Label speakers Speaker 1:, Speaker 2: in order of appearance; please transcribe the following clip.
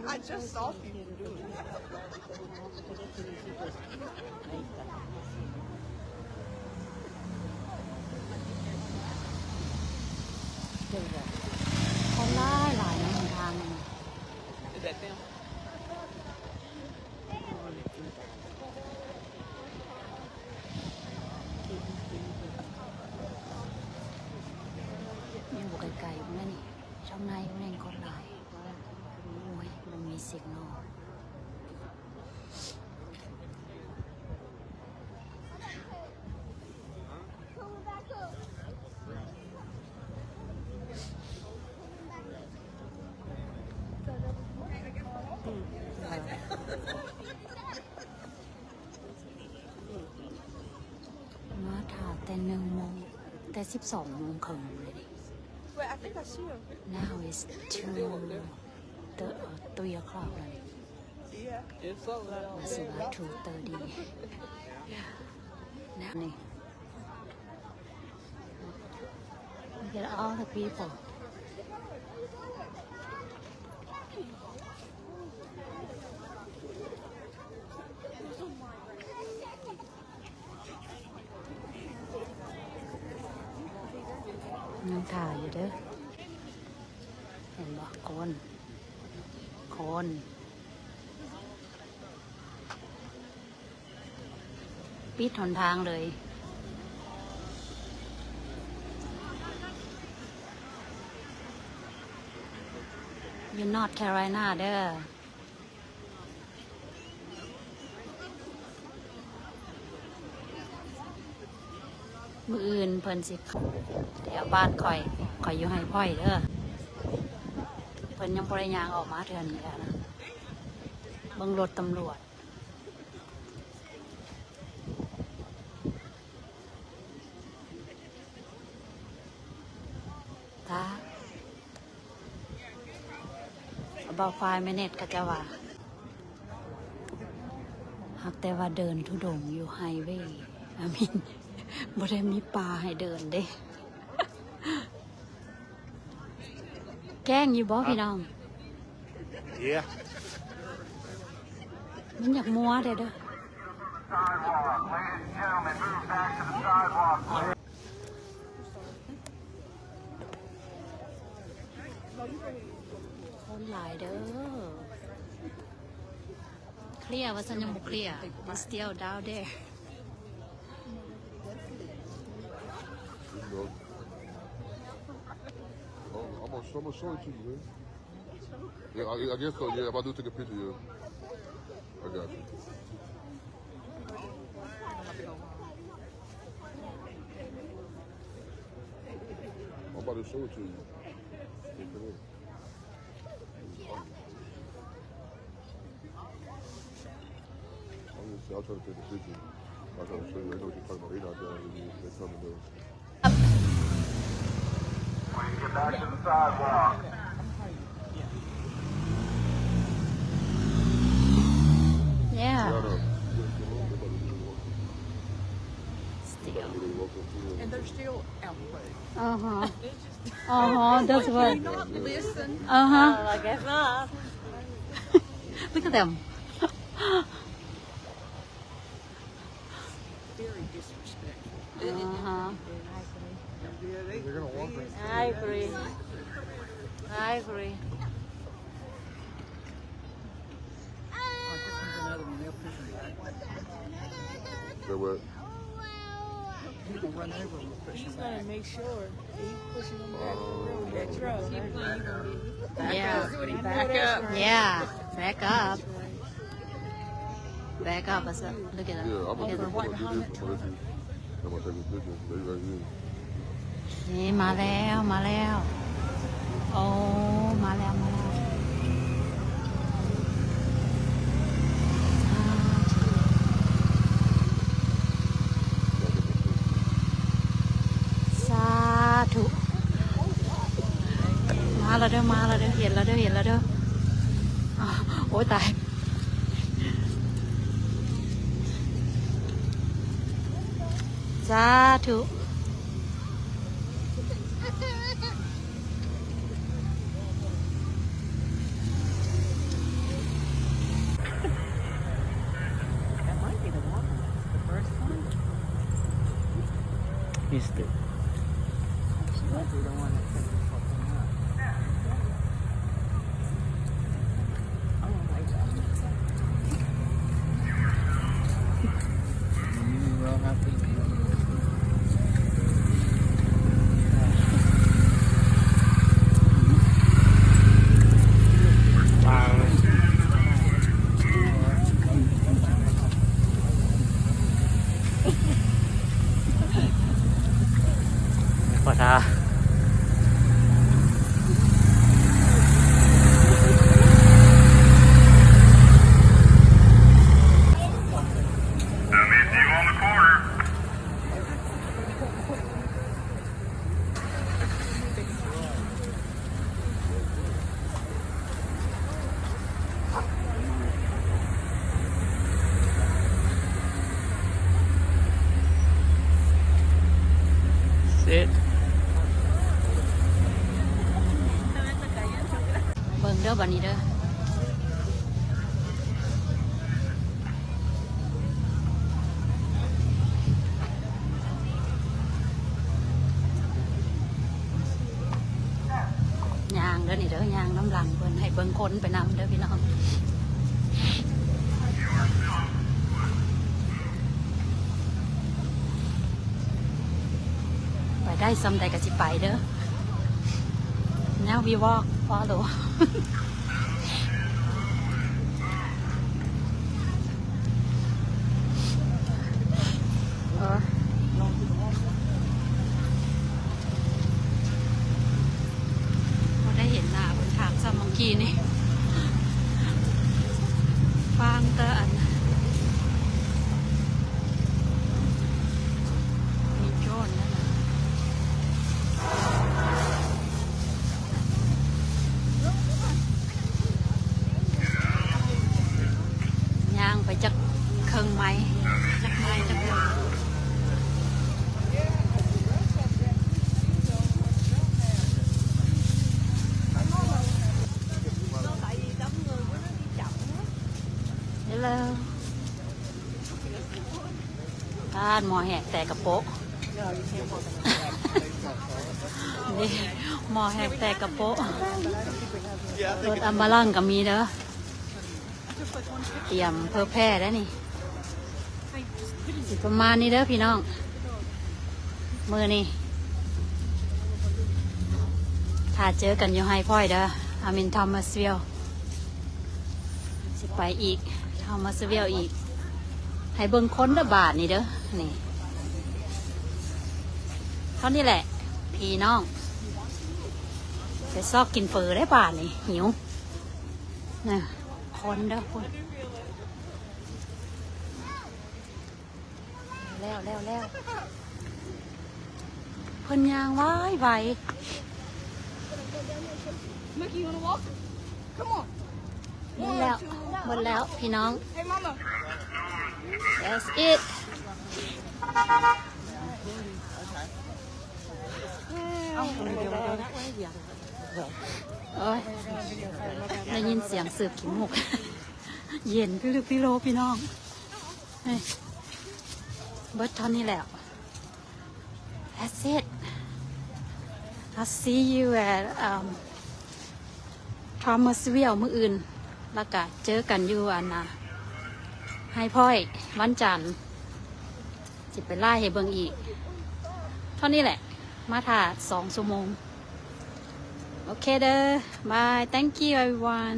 Speaker 1: I just saw people do it.
Speaker 2: คนหลายในทาง
Speaker 1: Is that them?
Speaker 2: นี่บุกไกลๆอยู่นั่นนี่ช่องในอยู่นั่นคนหลายโอ้ยมันมีเสียงนอกมาถ่ายแต่1 โมงแต่12 โมงครึ่งเลยดิ
Speaker 1: Wait, I think I see them.
Speaker 2: Now it's 3 o'clock เลย
Speaker 1: Yeah. It's so loud.
Speaker 2: It's about 2:30 Now นี่ Look at all the peopleยังถ่ายอยู่เด้อเห็นบ่คนปิดหนทางเลยอยู่นอร์ทแคโรไลนาเด้อมื้ออื่นเพิ่นสิเดี๋ยวบ้านข่อยอยู่ให้พ่อยเด้อเพิ่นยังบ่ได้ย่างออกมาเทื่อนี้แล้วนะเบิ่งรถตำรวจถ้า about 5 minutes ก็จะว่าหากแต่ว่าเดินทุดงอยู่ไฮเวย์บ่ได้มีป่าให้เดินเด้แกล้งอยู่บ่พี่น้อง
Speaker 3: Yeah.
Speaker 2: มันอยากมัวเด้อ
Speaker 4: Sidewalk. Ladies and gentlemen, move back to the sidewalk.
Speaker 2: คนหลายเด้อเคลียร์ว่าฉันยังบ่เคลียร์ It's still down there
Speaker 3: I'm gonna show it to you, man. Yeah, I guess so. Yeah, if I do take a picture, yeah. I got you. I'm about to show it to you. I'll try to take a picture. I'll try to show you. I know what you're talking about. They're not down with you. They're coming though.
Speaker 4: When you get back to the sidewalk.
Speaker 2: Yeah
Speaker 3: Still.
Speaker 1: And they're still out there.
Speaker 2: That's what
Speaker 1: Not listen.
Speaker 2: I guess not Look at them
Speaker 1: Very disrespectful.
Speaker 3: They're gonna walk right.
Speaker 2: I agree
Speaker 3: Say what?
Speaker 1: He's gonna run over him. He's gonna make sure he's pushing him back through that truck.
Speaker 2: Yeah Yeah Back up Look at them
Speaker 3: Yeah, I'm gonna take a picture. I'm gonna take a picture. They right here.
Speaker 2: นี่มาแล้วโอ้มาแล้วสาธุมาแล้วเด้อเห็นแล้วเด้อโอ้ยตายสาธุ
Speaker 5: missed it. What it?
Speaker 2: เบิ่งเด้อบัดนี้เด้อย่างเด้อนี่เด้อย่างน้ำหลังเพิ่นให้เบิ่งคนไปนำเด้อพี่น้องไปได้ซ้ำใดก็สิไปเด้อ Now we walk follow เราได้เห็นหน้าบนทางซ้ำเมื่อกี้นี่ฟังแต่อันมีโจรนั่นน่ะย่างไปจักเครื่องไม้จักไม้จักเรื่องHello บ้านหมอแหกแต่กระโปะนี่หมอแหกแต่กระโปะรถอัมบาลังก็มีเด้อเตรียมเพื่อแพร่แล้วนี่สิประมาณนี้เด้อพี่น้องมือนี่ถ้าเจอกันอยู่ไฮพ่อยเด้ออามินทอมัสวิลสิไปอีกทอมัสวิลอีกให้เบิ่งค้นเด้อบาทนี่เด้อนี่เท่านี้แหละพี่น้องไปซอกกินเฟอได้บาทนี่หิวน่ะคนเด้อคนแล้วเพิ่นยางไว้
Speaker 1: Mickey, you wanna walk? Come on.
Speaker 2: หมดแล้วพี่น้อง
Speaker 1: Hey, Mama.
Speaker 2: That's it โอ้ยได้ยินเสียงสืบขิมหก เย็นพี่ลึกพี่โลพี่น้องเบิร์ดท่อนนี้แล้ว That's it I'll see you at Thomasville มื้ออื่นแล้วก็เจอกันอยู่อันน่ะให้พ่อยวันจันทร์สิไปไล่ให้เบิ่งอีกเท่านี้แหละมาถ่า2 ชั่วโมงโอเคเด้อ bye thank you everyone